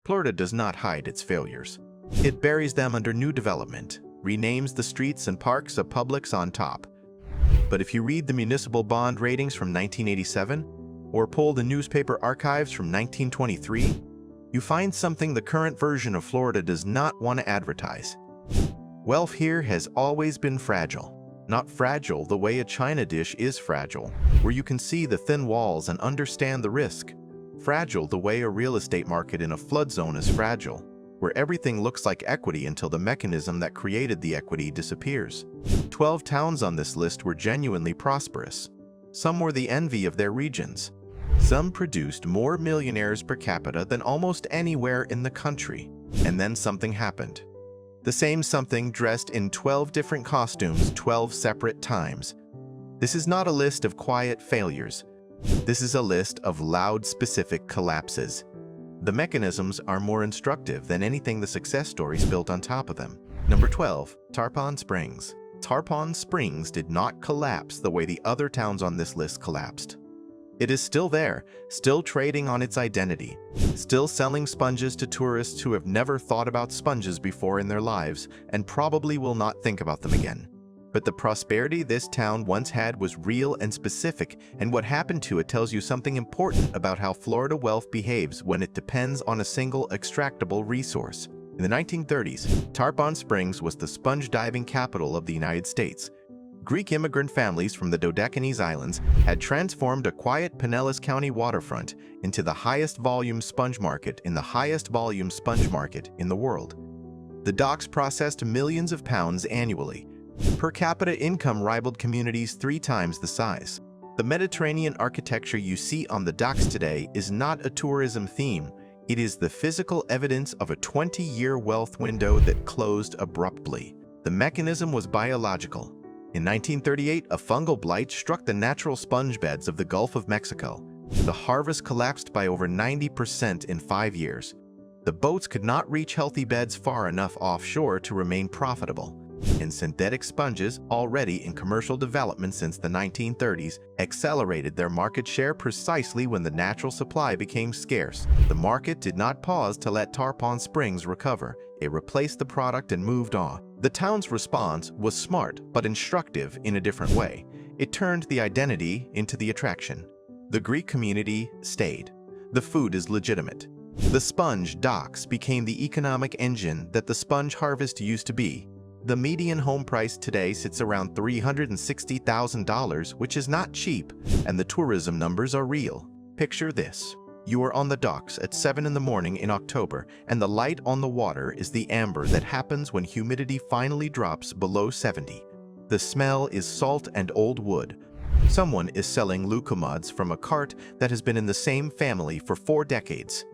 Florida does not hide its failures. It buries them under new development, renames the streets and parks of Publix on top. But if you read the municipal bond ratings from 1987 or pull the newspaper archives from 1923, you find something the current version of Florida does not want to advertise. Wealth here has always been fragile. Not fragile the way a china dish is fragile, where you can see the thin walls and understand the risk. Fragile the way a real estate market in a flood zone is fragile, where everything looks like equity until the mechanism that created the equity disappears. 12 towns on this list were genuinely prosperous. Some were the envy of their regions. Some produced more millionaires per capita than almost anywhere in the country. And then something happened. The same something dressed in 12 different costumes 12 separate times. This is not a list of quiet failures. This is a list of loud, specific collapses. The mechanisms are more instructive than anything the success stories built on top of them. Number 12, Tarpon Springs. Tarpon Springs did not collapse the way the other towns on this list collapsed. It is still there, still trading on its identity, still selling sponges to tourists who have never thought about sponges before in their lives and probably will not think about them again. But the prosperity this town once had was real and specific, and what happened to it tells you something important about how Florida wealth behaves when it depends on a single extractable resource. In the 1930s, Tarpon Springs was the sponge diving capital of the United States. Greek immigrant families from the Dodecanese Islands had transformed a quiet Pinellas County waterfront into the highest volume sponge market in the world. The docks processed millions of pounds annually. Per capita income rivaled communities 3 times the size. The Mediterranean architecture you see on the docks today is not a tourism theme. It is the physical evidence of a 20-year wealth window that closed abruptly. The mechanism was biological. In 1938, a fungal blight struck the natural sponge beds of the Gulf of Mexico. The harvest collapsed by over 90% in 5 years. The boats could not reach healthy beds far enough offshore to remain profitable. And synthetic sponges, already in commercial development since the 1930s, accelerated their market share precisely when the natural supply became scarce. The market did not pause to let Tarpon Springs recover. It replaced the product and moved on. The town's response was smart but instructive in a different way. It turned the identity into the attraction. The Greek community stayed. The food is legitimate. The sponge docks became the economic engine that the sponge harvest used to be. The median home price today sits around $360,000, which is not cheap, and the tourism numbers are real. Picture this. You are on the docks at 7 in the morning in October, and the light on the water is the amber that happens when humidity finally drops below 70. The smell is salt and old wood. Someone is selling leucomods from a cart that has been in the same family for 4 decades.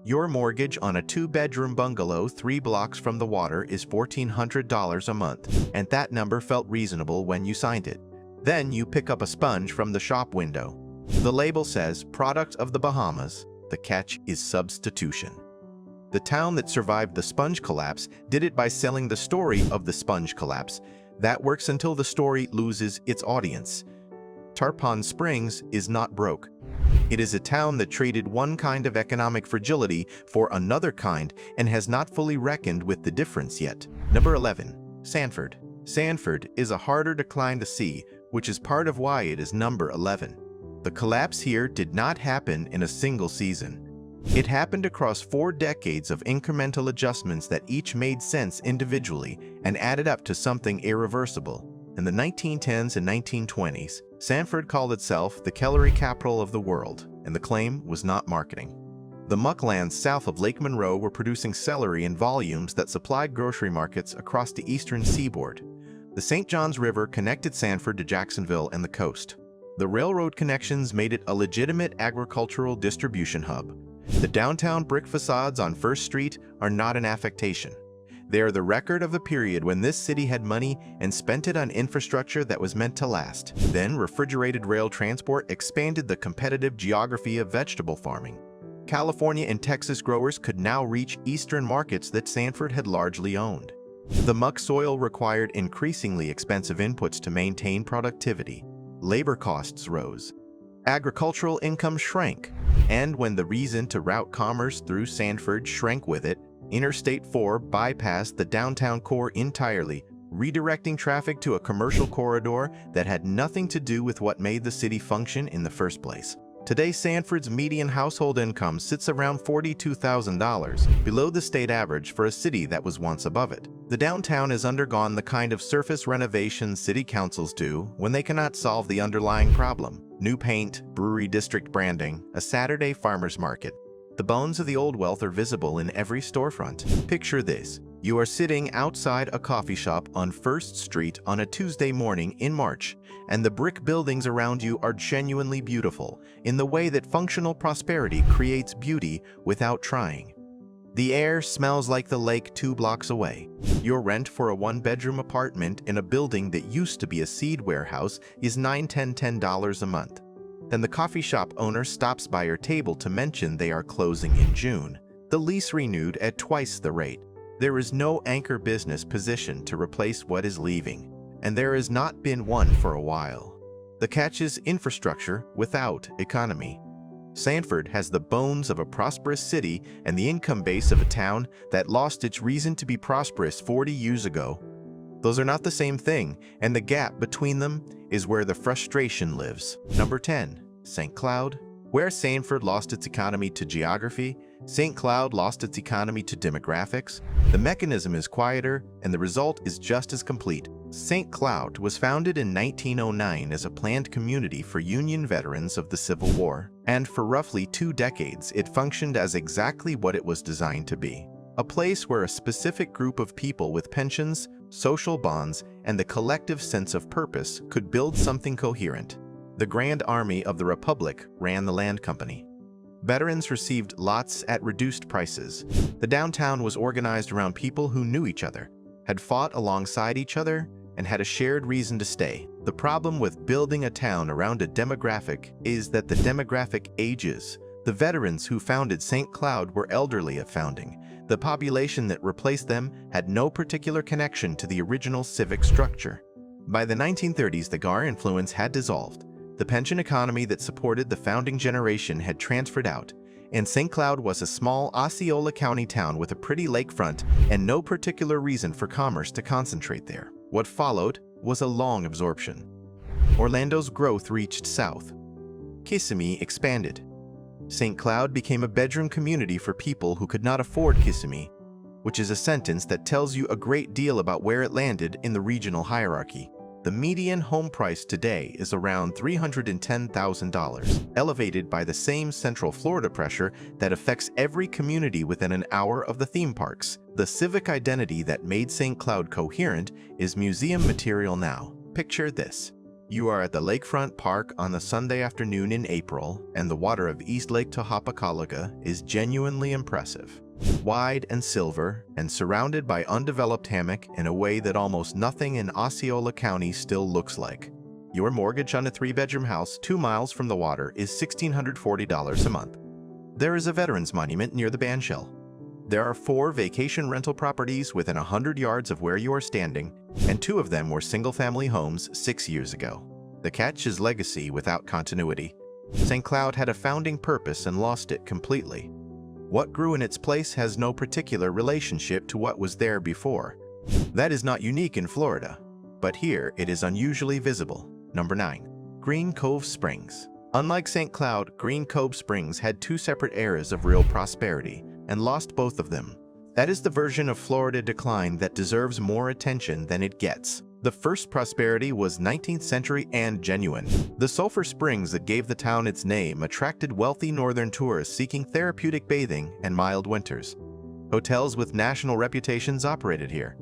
Your mortgage on a 2-bedroom bungalow 3 blocks from the water is $1,400 a month, and that number felt reasonable when you signed it. Then you pick up a sponge from the shop window. The label says, "Product of the Bahamas." The catch is substitution. The town that survived the sponge collapse did it by selling the story of the sponge collapse. That works until the story loses its audience. Tarpon Springs is not broke. It is a town that traded one kind of economic fragility for another kind and has not fully reckoned with the difference yet. Number 11. Sanford. Sanford is a harder decline to see, which is part of why it is number 11. The collapse here did not happen in a single season. It happened across 4 decades of incremental adjustments that each made sense individually and added up to something irreversible. In the 1910s and 1920s, Sanford called itself the celery capital of the world, and the claim was not marketing. The mucklands south of Lake Monroe were producing celery in volumes that supplied grocery markets across the eastern seaboard. The St. Johns River connected Sanford to Jacksonville and the coast. The railroad connections made it a legitimate agricultural distribution hub. The downtown brick facades on First Street are not an affectation. They are the record of a period when this city had money and spent it on infrastructure that was meant to last. Then refrigerated rail transport expanded the competitive geography of vegetable farming. California and Texas growers could now reach eastern markets that Sanford had largely owned. The muck soil required increasingly expensive inputs to maintain productivity. Labor costs rose. agricultural income shrank, and when the reason to route commerce through Sanford shrank with it, Interstate 4 bypassed the downtown core entirely, redirecting traffic to a commercial corridor that had nothing to do with what made the city function in the first place. Today, Sanford's median household income sits around $42,000, below the state average for a city that was once above it. The downtown has undergone the kind of surface renovation city councils do when they cannot solve the underlying problem. New paint, brewery district branding, a Saturday farmer's market. The bones of the old wealth are visible in every storefront. Picture this. You are sitting outside a coffee shop on 1st Street on a Tuesday morning in March, and the brick buildings around you are genuinely beautiful in the way that functional prosperity creates beauty without trying. The air smells like the lake 2 blocks away. Your rent for a 1-bedroom apartment in a building that used to be a seed warehouse is $10 a month. Then the coffee shop owner stops by your table to mention they are closing in June. The lease renewed at twice the rate. There is no anchor business position to replace what is leaving, and there has not been one for a while. The catch is infrastructure without economy. Sanford has the bones of a prosperous city and the income base of a town that lost its reason to be prosperous 40 years ago. Those are not the same thing, and the gap between them is where the frustration lives. Number 10. St. Cloud. Where Sanford lost its economy to geography, St. Cloud lost its economy to demographics. The mechanism is quieter, and the result is just as complete. St. Cloud was founded in 1909 as a planned community for Union veterans of the Civil War, and for roughly 2 decades it functioned as exactly what it was designed to be. A place where a specific group of people with pensions, social bonds, and the collective sense of purpose could build something coherent. The Grand Army of the Republic ran the land company. Veterans received lots at reduced prices. The downtown was organized around people who knew each other, had fought alongside each other, and had a shared reason to stay. The problem with building a town around a demographic is that the demographic ages. The veterans who founded St. Cloud were elderly at founding. The population that replaced them had no particular connection to the original civic structure. By the 1930s, the GAR influence had dissolved. The pension economy that supported the founding generation had transferred out, and St. Cloud was a small Osceola County town with a pretty lakefront and no particular reason for commerce to concentrate there. What followed was a long absorption. Orlando's growth reached south. Kissimmee expanded. St. Cloud became a bedroom community for people who could not afford Kissimmee, which is a sentence that tells you a great deal about where it landed in the regional hierarchy. The median home price today is around $310,000, elevated by the same Central Florida pressure that affects every community within an hour of the theme parks. The civic identity that made St. Cloud coherent is museum material now. Picture this. You are at the lakefront park on a Sunday afternoon in April, and the water of East Lake Tehopakalaga is genuinely impressive. Wide and silver, and surrounded by undeveloped hammock in a way that almost nothing in Osceola County still looks like. Your mortgage on a 3-bedroom house 2 miles from the water is $1,640 a month. There is a veterans monument near the bandshell. There are 4 vacation rental properties within 100 yards of where you are standing, and 2 of them were single-family homes 6 years ago. The catch is legacy without continuity. St. Cloud had a founding purpose and lost it completely. What grew in its place has no particular relationship to what was there before. That is not unique in Florida, but here it is unusually visible. Number 9. Green Cove Springs. Unlike St. Cloud, Green Cove Springs had 2 separate eras of real prosperity and lost both of them. That is the version of Florida decline that deserves more attention than it gets. The first prosperity was 19th century and genuine. The sulfur springs that gave the town its name attracted wealthy northern tourists seeking therapeutic bathing and mild winters. Hotels with national reputations operated here.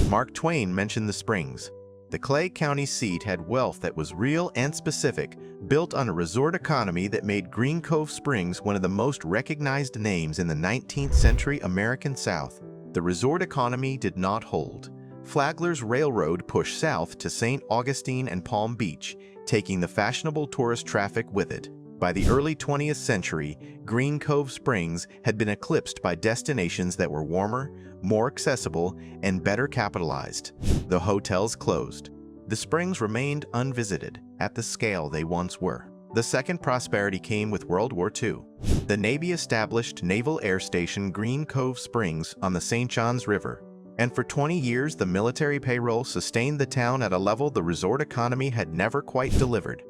Mark Twain mentioned the springs. The Clay County seat had wealth that was real and specific, built on a resort economy that made Green Cove Springs one of the most recognized names in the 19th century American South. The resort economy did not hold. Flagler's Railroad pushed south to St. Augustine and Palm Beach, taking the fashionable tourist traffic with it. By the early 20th century, Green Cove Springs had been eclipsed by destinations that were warmer, more accessible, and better capitalized. The hotels closed. The springs remained unvisited at the scale they once were. The second prosperity came with World War II. The Navy established Naval Air Station Green Cove Springs on the St. Johns River, and for 20 years the military payroll sustained the town at a level the resort economy had never quite delivered.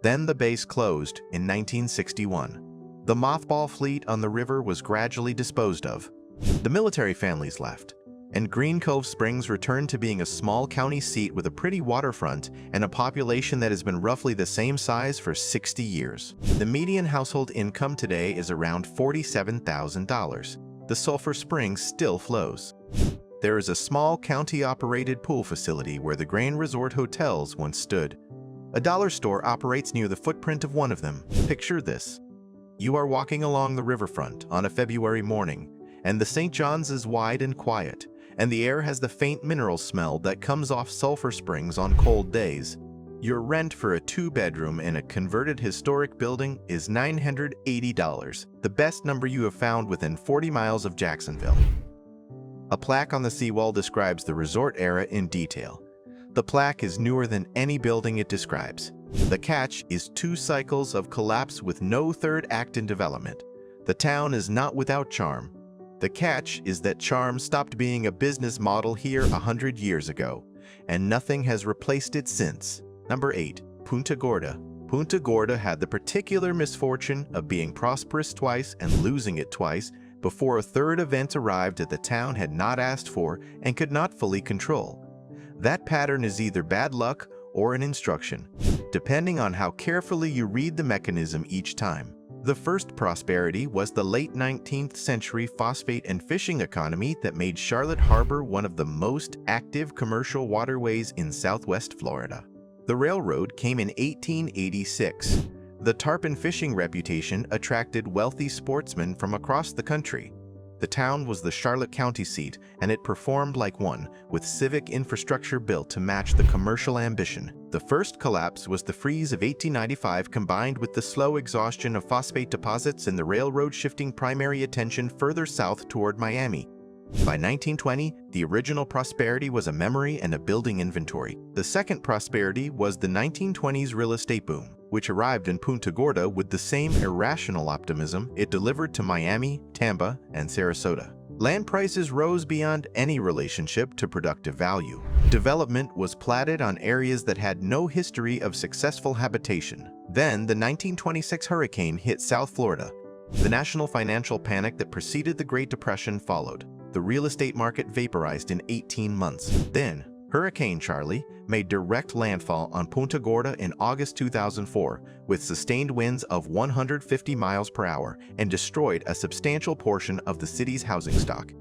Then the base closed in 1961. The mothball fleet on the river was gradually disposed of. The military families left, and Green Cove Springs returned to being a small county seat with a pretty waterfront and a population that has been roughly the same size for 60 years. The median household income today is around $47,000. The Sulphur Springs still flows. There is a small county-operated pool facility where the Grain Resort hotels once stood. A dollar store operates near the footprint of one of them. Picture this. You are walking along the riverfront on a February morning, and the St. John's is wide and quiet, and the air has the faint mineral smell that comes off Sulphur Springs on cold days. Your rent for a 2-bedroom in a converted historic building is $980, the best number you have found within 40 miles of Jacksonville. A plaque on the seawall describes the resort era in detail. The plaque is newer than any building it describes. The catch is 2 cycles of collapse with no third act in development. The town is not without charm. The catch is that charm stopped being a business model here 100 years ago, and nothing has replaced it since. Number 8. Punta Gorda. Punta Gorda had the particular misfortune of being prosperous twice and losing it twice before a third event arrived that the town had not asked for and could not fully control. That pattern is either bad luck or an instruction, depending on how carefully you read the mechanism each time. The first prosperity was the late 19th century phosphate and fishing economy that made Charlotte Harbor one of the most active commercial waterways in southwest Florida. The railroad came in 1886. The tarpon fishing reputation attracted wealthy sportsmen from across the country. The town was the Charlotte County seat, and it performed like one, with civic infrastructure built to match the commercial ambition. The first collapse was the freeze of 1895 combined with the slow exhaustion of phosphate deposits and the railroad shifting primary attention further south toward Miami. By 1920, the original prosperity was a memory and a building inventory. The second prosperity was the 1920s real estate boom, which arrived in Punta Gorda with the same irrational optimism it delivered to Miami, Tampa, and Sarasota. Land prices rose beyond any relationship to productive value. Development was platted on areas that had no history of successful habitation. Then, the 1926 hurricane hit South Florida. The national financial panic that preceded the Great Depression followed. The real estate market vaporized in 18 months. Then, Hurricane Charlie made direct landfall on Punta Gorda in August 2004 with sustained winds of 150 miles per hour and destroyed a substantial portion of the city's housing stock.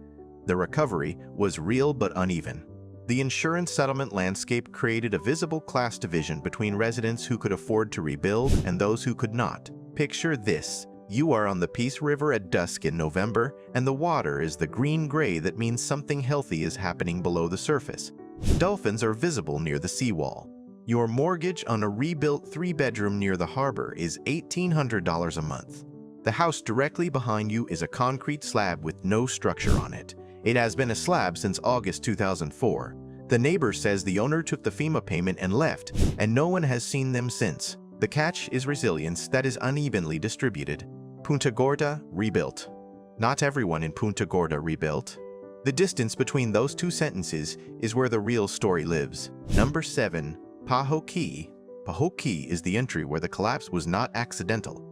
The recovery was real but uneven. The insurance settlement landscape created a visible class division between residents who could afford to rebuild and those who could not. Picture this. You are on the Peace River at dusk in November, and the water is the green-gray that means something healthy is happening below the surface. Dolphins are visible near the seawall. Your mortgage on a rebuilt 3-bedroom near the harbor is $1,800 a month. The house directly behind you is a concrete slab with no structure on it. It has been a slab since August 2004. The neighbor says the owner took the FEMA payment and left, and no one has seen them since. The catch is resilience that is unevenly distributed. Punta Gorda rebuilt. Not everyone in Punta Gorda rebuilt. The distance between those two sentences is where the real story lives. Number 7. Paho Key. Paho Key is the entry where the collapse was not accidental.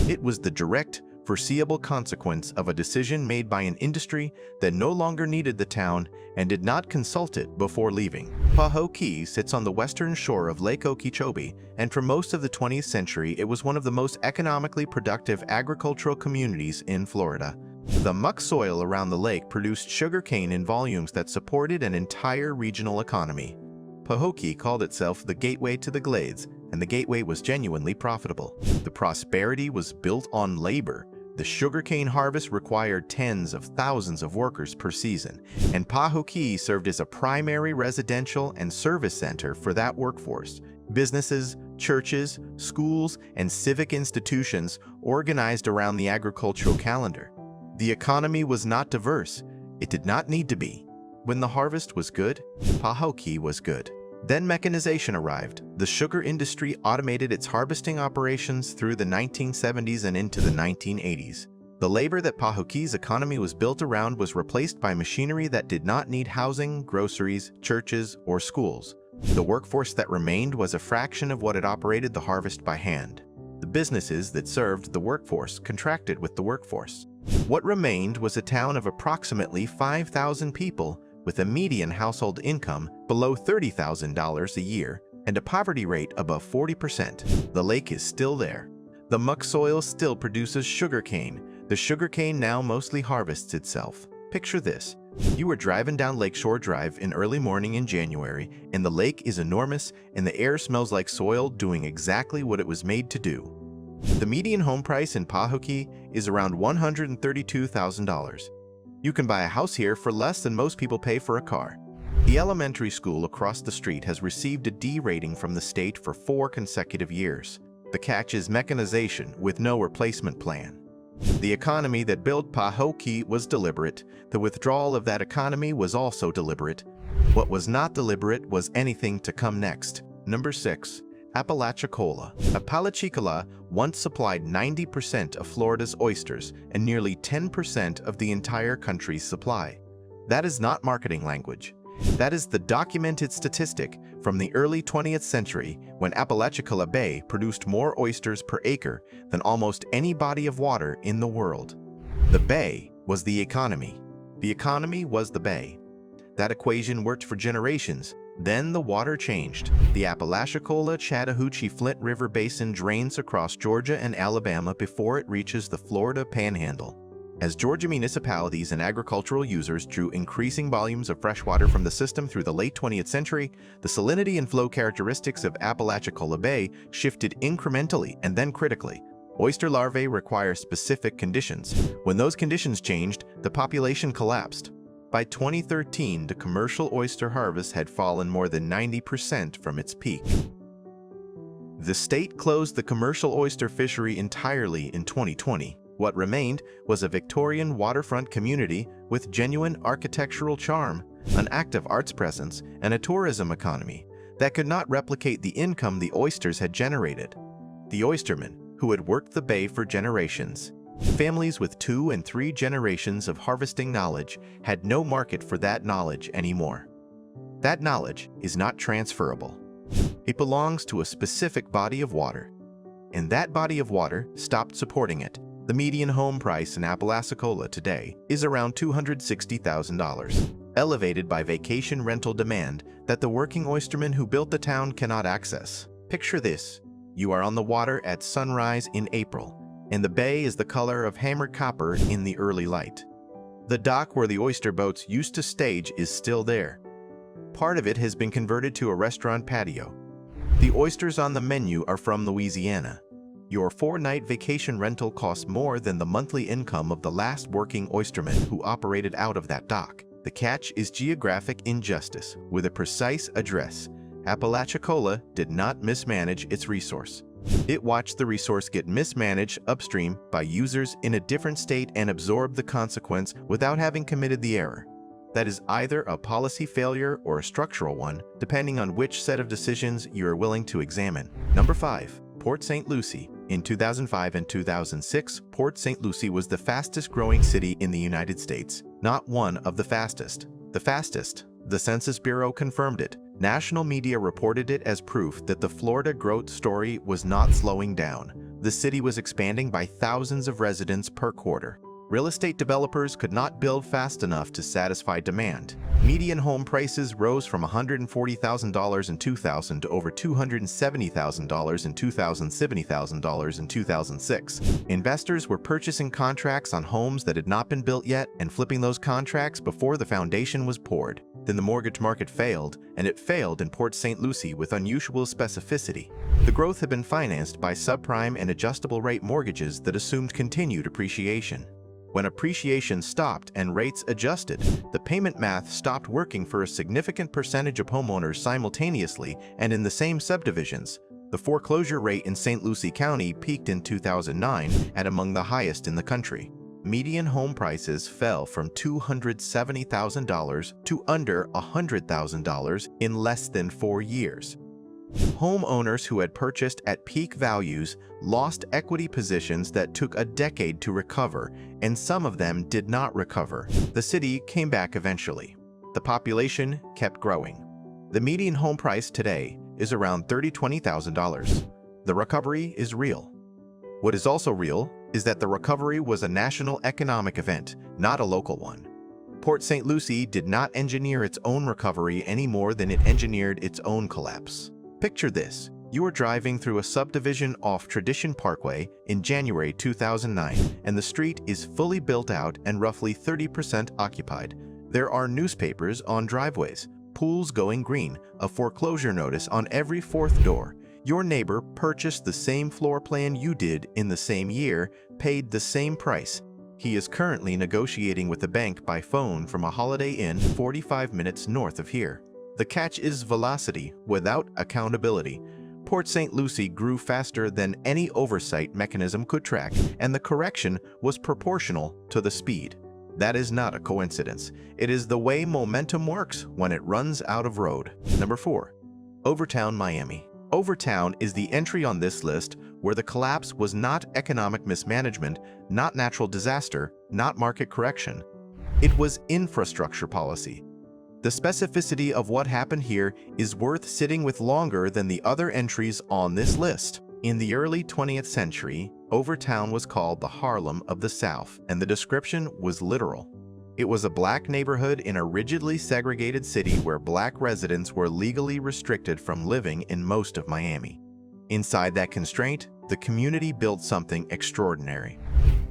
It was the direct, foreseeable consequence of a decision made by an industry that no longer needed the town and did not consult it before leaving. Paho Key sits on the western shore of Lake Okeechobee, and for most of the 20th century it was one of the most economically productive agricultural communities in Florida. The muck soil around the lake produced sugarcane in volumes that supported an entire regional economy. Paho Key called itself the gateway to the Glades, and the gateway was genuinely profitable. The prosperity was built on labor. The sugarcane harvest required tens of thousands of workers per season, and Paho Key served as a primary residential and service center for that workforce. Businesses, churches, schools, and civic institutions organized around the agricultural calendar. The economy was not diverse. It did not need to be. When the harvest was good, Paho Key was good. Then mechanization arrived. The sugar industry automated its harvesting operations through the 1970s and into the 1980s. The labor that Pahuki's economy was built around was replaced by machinery that did not need housing, groceries, churches, or schools. The workforce that remained was a fraction of what had operated the harvest by hand. The businesses that served the workforce contracted with the workforce. What remained was a town of approximately 5,000 people with a median household income below $30,000 a year and a poverty rate above 40%. The lake is still there. The muck soil still produces sugarcane. The sugarcane now mostly harvests itself. Picture this. You are driving down Lakeshore Drive in early morning in January, and the lake is enormous and the air smells like soil doing exactly what it was made to do. The median home price in Pahuki is around $132,000. You can buy a house here for less than most people pay for a car. The elementary school across the street has received a D rating from the state for 4 consecutive years. The catch is mechanization with no replacement plan. The economy that built Pahuki was deliberate. The withdrawal of that economy was also deliberate. What was not deliberate was anything to come next. Number 6. Apalachicola. Apalachicola once supplied 90% of Florida's oysters and nearly 10% of the entire country's supply. That is not marketing language. That is the documented statistic from the early 20th century when Apalachicola Bay produced more oysters per acre than almost any body of water in the world. The bay was the economy. The economy was the bay. That equation worked for generations. Then the water changed. The Apalachicola-Chattahoochee-Flint River Basin drains across Georgia and Alabama before it reaches the Florida Panhandle. As Georgia municipalities and agricultural users drew increasing volumes of fresh water from the system through the late 20th century, the salinity and flow characteristics of Apalachicola Bay shifted incrementally and then critically. Oyster larvae require specific conditions. When those conditions changed, the population collapsed. By 2013, the commercial oyster harvest had fallen more than 90% from its peak. The state closed the commercial oyster fishery entirely in 2020. What remained was a Victorian waterfront community with genuine architectural charm, an active arts presence, and a tourism economy that could not replicate the income the oysters had generated. The oystermen, who had worked the bay for generations, families with 2 and 3 generations of harvesting knowledge, had no market for that knowledge anymore. That knowledge is not transferable. It belongs to a specific body of water, and that body of water stopped supporting it. The median home price in Apalachicola today is around $260,000, elevated by vacation rental demand that the working oystermen who built the town cannot access. Picture this. You are on the water at sunrise in April, and the bay is the color of hammered copper in the early light. The dock where the oyster boats used to stage is still there. Part of it has been converted to a restaurant patio. The oysters on the menu are from Louisiana. Your 4-night vacation rental costs more than the monthly income of the last working oysterman who operated out of that dock. The catch is geographic injustice with a precise address. Apalachicola did not mismanage its resource. It watched the resource get mismanaged upstream by users in a different state and absorbed the consequence without having committed the error. That is either a policy failure or a structural one, depending on which set of decisions you are willing to examine. Number 5. Port St. Lucie. In 2005 and 2006, Port St. Lucie was the fastest growing city in the United States, not one of the fastest. The fastest. The Census Bureau confirmed it. National media reported it as proof that the Florida growth story was not slowing down. The city was expanding by thousands of residents per quarter. Real estate developers could not build fast enough to satisfy demand. Median home prices rose from $140,000 in 2000 to over $270,000 in 2000, $70,000 in 2006. Investors were purchasing contracts on homes that had not been built yet and flipping those contracts before the foundation was poured. Then the mortgage market failed, and it failed in Port St. Lucie with unusual specificity. The growth had been financed by subprime and adjustable rate mortgages that assumed continued appreciation. When appreciation stopped and rates adjusted, the payment math stopped working for a significant percentage of homeowners simultaneously and in the same subdivisions. The foreclosure rate in St. Lucie County peaked in 2009 at among the highest in the country. median home prices fell from $270,000 to under $100,000 in less than 4 years. Homeowners who had purchased at peak values lost equity positions that took a decade to recover, and some of them did not recover. The city came back eventually. The population kept growing. The median home price today is around $20,000. The recovery is real. What is also real is that the recovery was a national economic event, not a local one. Port St. Lucie did not engineer its own recovery any more than it engineered its own collapse. Picture this. You are driving through a subdivision off Tradition Parkway in January 2009, and the street is fully built out and roughly 30% occupied. There are newspapers on driveways, pools going green, a foreclosure notice on every fourth door. Your neighbor purchased the same floor plan you did in the same year, paid the same price. He is currently negotiating with the bank by phone from a Holiday Inn 45 minutes north of here. The catch is velocity without accountability. Port St. Lucie grew faster than any oversight mechanism could track, and the correction was proportional to the speed. That is not a coincidence. It is the way momentum works when it runs out of road. Number 4. Overtown, Miami. Overtown is the entry on this list where the collapse was not economic mismanagement, not natural disaster, not market correction. It was infrastructure policy. The specificity of what happened here is worth sitting with longer than the other entries on this list. In the early 20th century, Overtown was called the Harlem of the South, and the description was literal. It was a black neighborhood in a rigidly segregated city where black residents were legally restricted from living in most of Miami. Inside that constraint, the community built something extraordinary.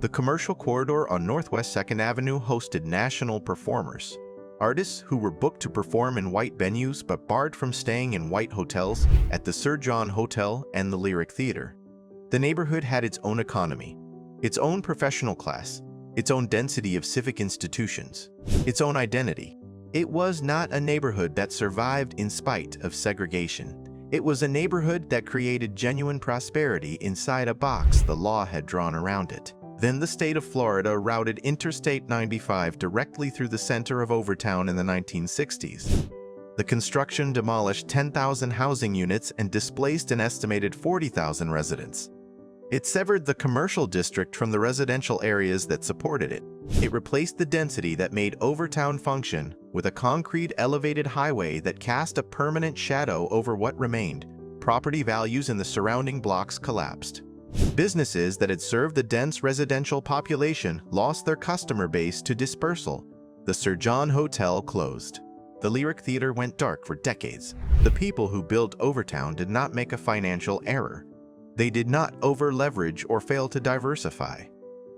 The commercial corridor on Northwest 2nd Avenue hosted national performers. Artists who were booked to perform in white venues but barred from staying in white hotels at the Sir John Hotel and the Lyric Theater. The neighborhood had its own economy, its own professional class, its own density of civic institutions, its own identity. It was not a neighborhood that survived in spite of segregation. It was a neighborhood that created genuine prosperity inside a box the law had drawn around it. Then the state of Florida routed Interstate 95 directly through the center of Overtown in the 1960s. The construction demolished 10,000 housing units and displaced an estimated 40,000 residents. It severed the commercial district from the residential areas that supported it. It replaced the density that made Overtown function with a concrete elevated highway that cast a permanent shadow over what remained. Property values in the surrounding blocks collapsed. Businesses that had served the dense residential population lost their customer base to dispersal. The Sir John Hotel closed. The Lyric Theater went dark for decades. The people who built Overtown did not make a financial error. They did not over-leverage or fail to diversify.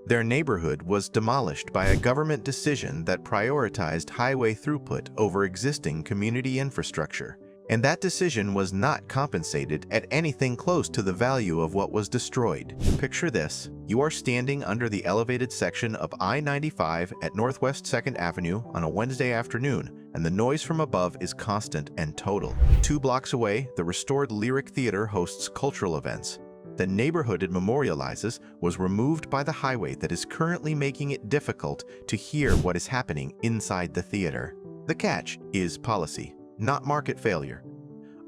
Their neighborhood was demolished by a government decision that prioritized highway throughput over existing community infrastructure. And that decision was not compensated at anything close to the value of what was destroyed. Picture this. You are standing under the elevated section of I-95 at Northwest 2nd Avenue on a Wednesday afternoon, and the noise from above is constant and total. 2 blocks away, the restored Lyric Theater hosts cultural events. The neighborhood it memorializes was removed by the highway that is currently making it difficult to hear what is happening inside the theater. The catch is policy, not market failure.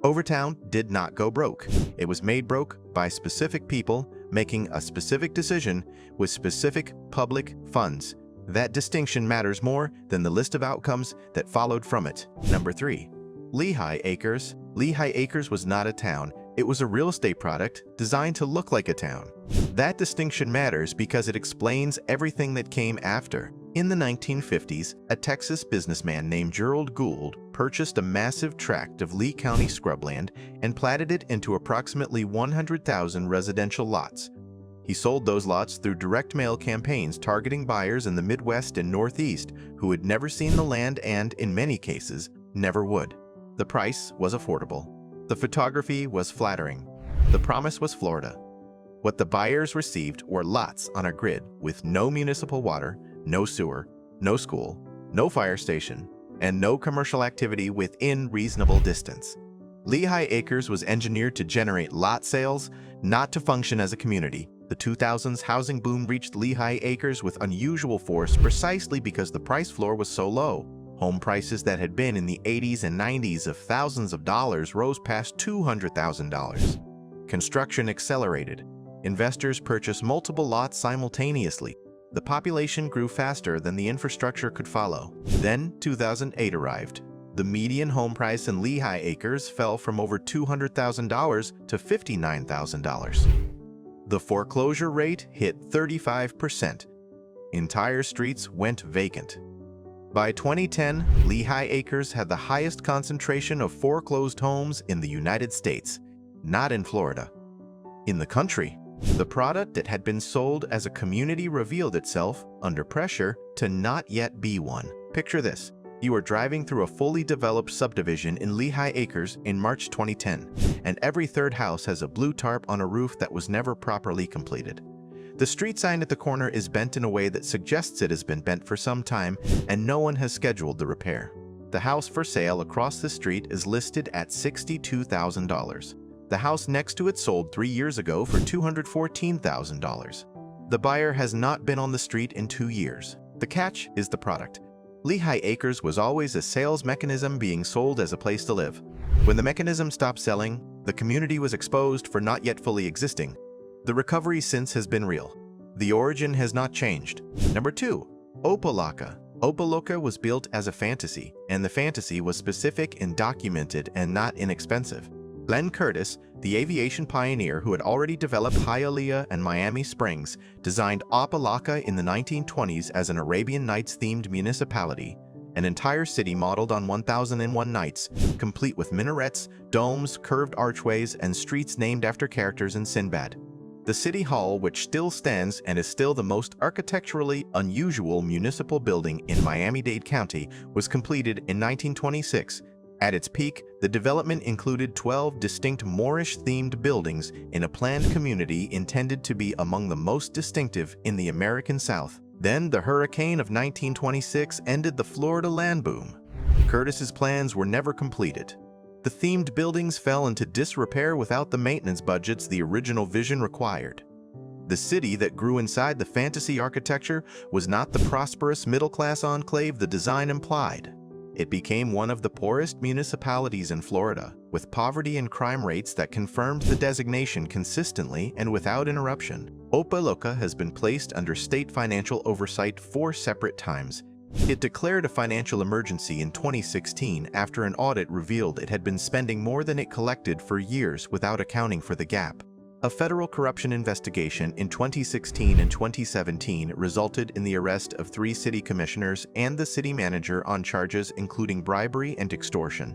Overtown did not go broke. It was made broke by specific people making a specific decision with specific public funds. That distinction matters more than the list of outcomes that followed from it. Number 3. Lehigh Acres. Lehigh Acres was not a town. It was a real estate product designed to look like a town. That distinction matters because it explains everything that came after. In the 1950s, a Texas businessman named Gerald Gould purchased a massive tract of Lee County scrubland and platted it into approximately 100,000 residential lots. He sold those lots through direct mail campaigns targeting buyers in the Midwest and Northeast who had never seen the land and, in many cases, never would. The price was affordable. The photography was flattering. The promise was Florida. What the buyers received were lots on a grid with no municipal water, no sewer, no school, no fire station, and no commercial activity within reasonable distance. Lehigh Acres was engineered to generate lot sales, not to function as a community. The The 2000s housing boom reached Lehigh Acres with unusual force precisely because the price floor was so low. Home prices that had been in the 80s and 90s of thousands of dollars rose past $200,000. Construction accelerated. Investors purchased multiple lots simultaneously. The population grew faster than the infrastructure could follow. Then 2008 arrived. The median home price in Lehigh Acres fell from over $200,000 to $59,000. The foreclosure rate hit 35%. Entire streets went vacant. By 2010, Lehigh Acres had the highest concentration of foreclosed homes in the United States, not in Florida. In the country, the product that had been sold as a community revealed itself, under pressure, to not yet be one. Picture this. You are driving through a fully developed subdivision in Lehigh Acres in March 2010, and every third house has a blue tarp on a roof that was never properly completed. The street sign at the corner is bent in a way that suggests it has been bent for some time, and no one has scheduled the repair. The house for sale across the street is listed at $62,000. The house next to it sold 3 years ago for $214,000. The buyer has not been on the street in 2 years. The catch is the product. Lehigh Acres was always a sales mechanism being sold as a place to live. When the mechanism stopped selling, the community was exposed for not yet fully existing. The recovery since has been real. The origin has not changed. Number 2. Opa-locka. Opa-locka was built as a fantasy, and the fantasy was specific and documented and not inexpensive. Glenn Curtis, the aviation pioneer who had already developed Hialeah and Miami Springs, designed Opa-locka in the 1920s as an Arabian Nights-themed municipality, an entire city modeled on 1001 Nights, complete with minarets, domes, curved archways, and streets named after characters in Sinbad. The City Hall, which still stands and is still the most architecturally unusual municipal building in Miami-Dade County, was completed in 1926. At its peak, the development included 12 distinct Moorish-themed buildings in a planned community intended to be among the most distinctive in the American South. Then, the hurricane of 1926 ended the Florida land boom. Curtis's plans were never completed. The themed buildings fell into disrepair without the maintenance budgets the original vision required. The city that grew inside the fantasy architecture was not the prosperous middle-class enclave the design implied. It became one of the poorest municipalities in Florida, with poverty and crime rates that confirmed the designation consistently and without interruption. Opa-locka has been placed under state financial oversight 4 separate times. It declared a financial emergency in 2016 after an audit revealed it had been spending more than it collected for years without accounting for the gap. A federal corruption investigation in 2016 and 2017 resulted in the arrest of 3 city commissioners and the city manager on charges including bribery and extortion.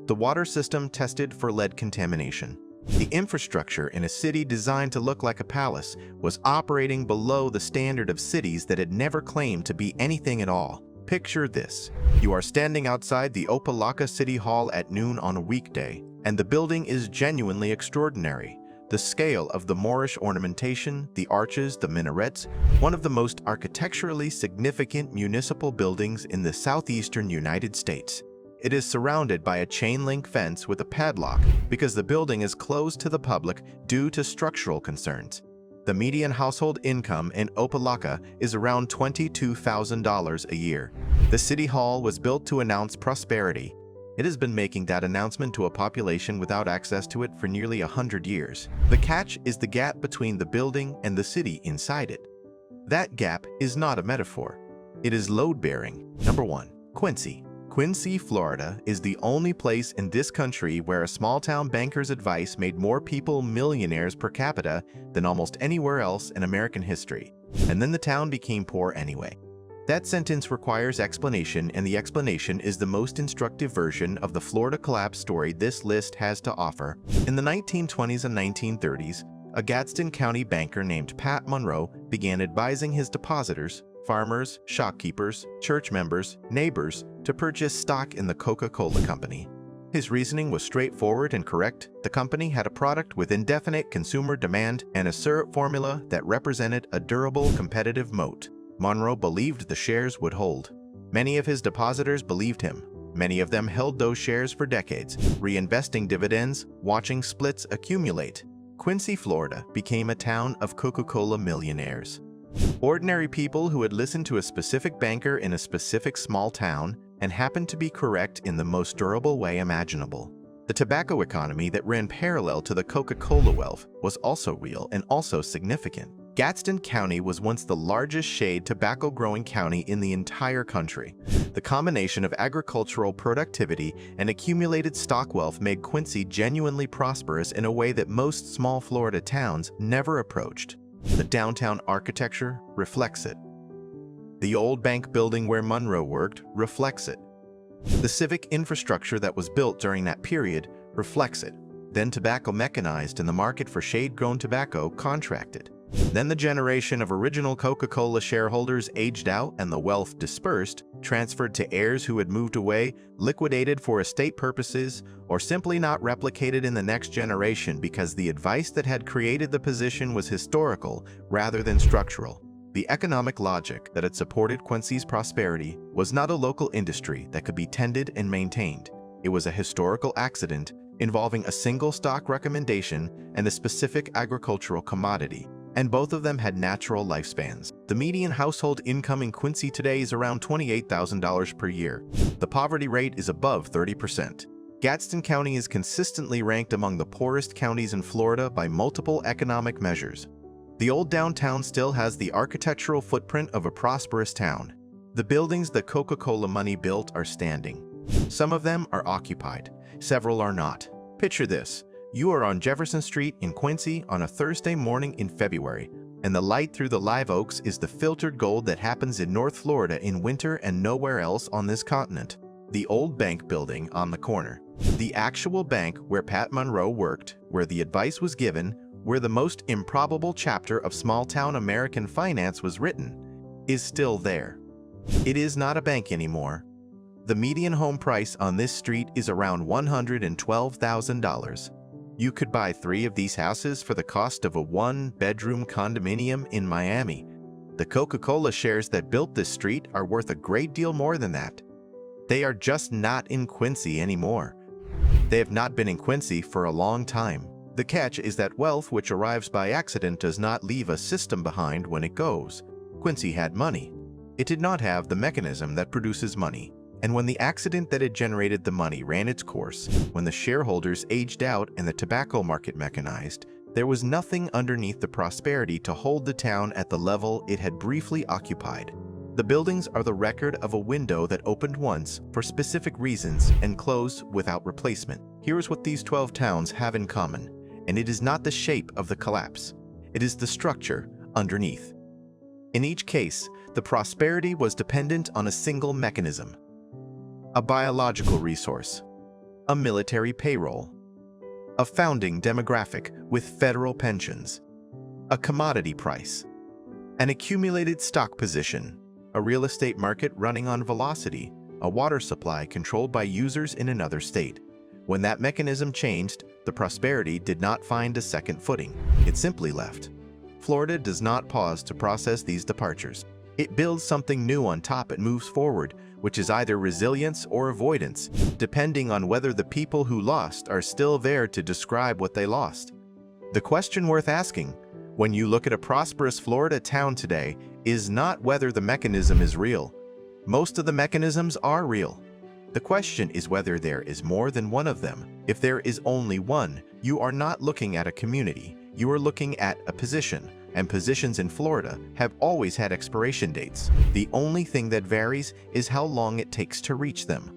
The water system tested for lead contamination. The infrastructure in a city designed to look like a palace was operating below the standard of cities that had never claimed to be anything at all. Picture this. You are standing outside the Opa-locka City Hall at noon on a weekday, and the building is genuinely extraordinary. The scale of the Moorish ornamentation, the arches, the minarets, one of the most architecturally significant municipal buildings in the southeastern United States. It is surrounded by a chain-link fence with a padlock because the building is closed to the public due to structural concerns. The median household income in Opa-locka is around $22,000 a year. The City Hall was built to announce prosperity. It has been making that announcement to a population without access to it for nearly 100 years. The catch is the gap between the building and the city inside it. That gap is not a metaphor. It is load-bearing. Number 1. Quincy. Quincy, Florida is the only place in this country where a small-town banker's advice made more people millionaires per capita than almost anywhere else in American history. And then the town became poor anyway. That sentence requires explanation, and the explanation is the most instructive version of the Florida collapse story this list has to offer. In the 1920s and 1930s, a Gadsden County banker named Pat Monroe began advising his depositors, farmers, shopkeepers, church members, neighbors, to purchase stock in the Coca-Cola Company. His reasoning was straightforward and correct. The company had a product with indefinite consumer demand and a syrup formula that represented a durable competitive moat. Monroe believed the shares would hold. Many of his depositors believed him. Many of them held those shares for decades, reinvesting dividends, watching splits accumulate. Quincy, Florida, became a town of Coca-Cola millionaires. Ordinary people who had listened to a specific banker in a specific small town and happened to be correct in the most durable way imaginable. The tobacco economy that ran parallel to the Coca-Cola wealth was also real and also significant. Gadsden County was once the largest shade tobacco-growing county in the entire country. The combination of agricultural productivity and accumulated stock wealth made Quincy genuinely prosperous in a way that most small Florida towns never approached. The downtown architecture reflects it. The old bank building where Monroe worked reflects it. The civic infrastructure that was built during that period reflects it. Then tobacco mechanized and the market for shade-grown tobacco contracted. Then the generation of original Coca-Cola shareholders aged out and the wealth dispersed, transferred to heirs who had moved away, liquidated for estate purposes, or simply not replicated in the next generation because the advice that had created the position was historical rather than structural. The economic logic that had supported Quincy's prosperity was not a local industry that could be tended and maintained. It was a historical accident involving a single stock recommendation and a specific agricultural commodity, and both of them had natural lifespans. The median household income in Quincy today is around $28,000 per year. The poverty rate is above 30%. Gadsden County is consistently ranked among the poorest counties in Florida by multiple economic measures. The old downtown still has the architectural footprint of a prosperous town. The buildings that Coca-Cola money built are standing. Some of them are occupied, several are not. Picture this. You are on Jefferson Street in Quincy on a Thursday morning in February, and the light through the live oaks is the filtered gold that happens in North Florida in winter and nowhere else on this continent. The old bank building on the corner. The actual bank where Pat Monroe worked, where the advice was given, where the most improbable chapter of small-town American finance was written, is still there. It is not a bank anymore. The median home price on this street is around $112,000. You could buy 3 of these houses for the cost of a 1-bedroom condominium in Miami. The Coca-Cola shares that built this street are worth a great deal more than that. They are just not in Quincy anymore. They have not been in Quincy for a long time. The catch is that wealth which arrives by accident does not leave a system behind when it goes. Quincy had money. It did not have the mechanism that produces money. And when the accident that had generated the money ran its course, when the shareholders aged out and the tobacco market mechanized, there was nothing underneath the prosperity to hold the town at the level it had briefly occupied. The buildings are the record of a window that opened once for specific reasons and closed without replacement. Here is what these 12 towns have in common, and it is not the shape of the collapse. It is the structure underneath. In each case, the prosperity was dependent on a single mechanism. A biological resource, a military payroll, a founding demographic with federal pensions, a commodity price, an accumulated stock position, a real estate market running on velocity, a water supply controlled by users in another state. When that mechanism changed, the prosperity did not find a second footing. It simply left. Florida does not pause to process these departures. It builds something new on top and moves forward, which is either resilience or avoidance, depending on whether the people who lost are still there to describe what they lost. The question worth asking, when you look at a prosperous Florida town today, is not whether the mechanism is real. Most of the mechanisms are real. The question is whether there is more than one of them. If there is only one, you are not looking at a community, you are looking at a position. And positions in Florida have always had expiration dates. The only thing that varies is how long it takes to reach them.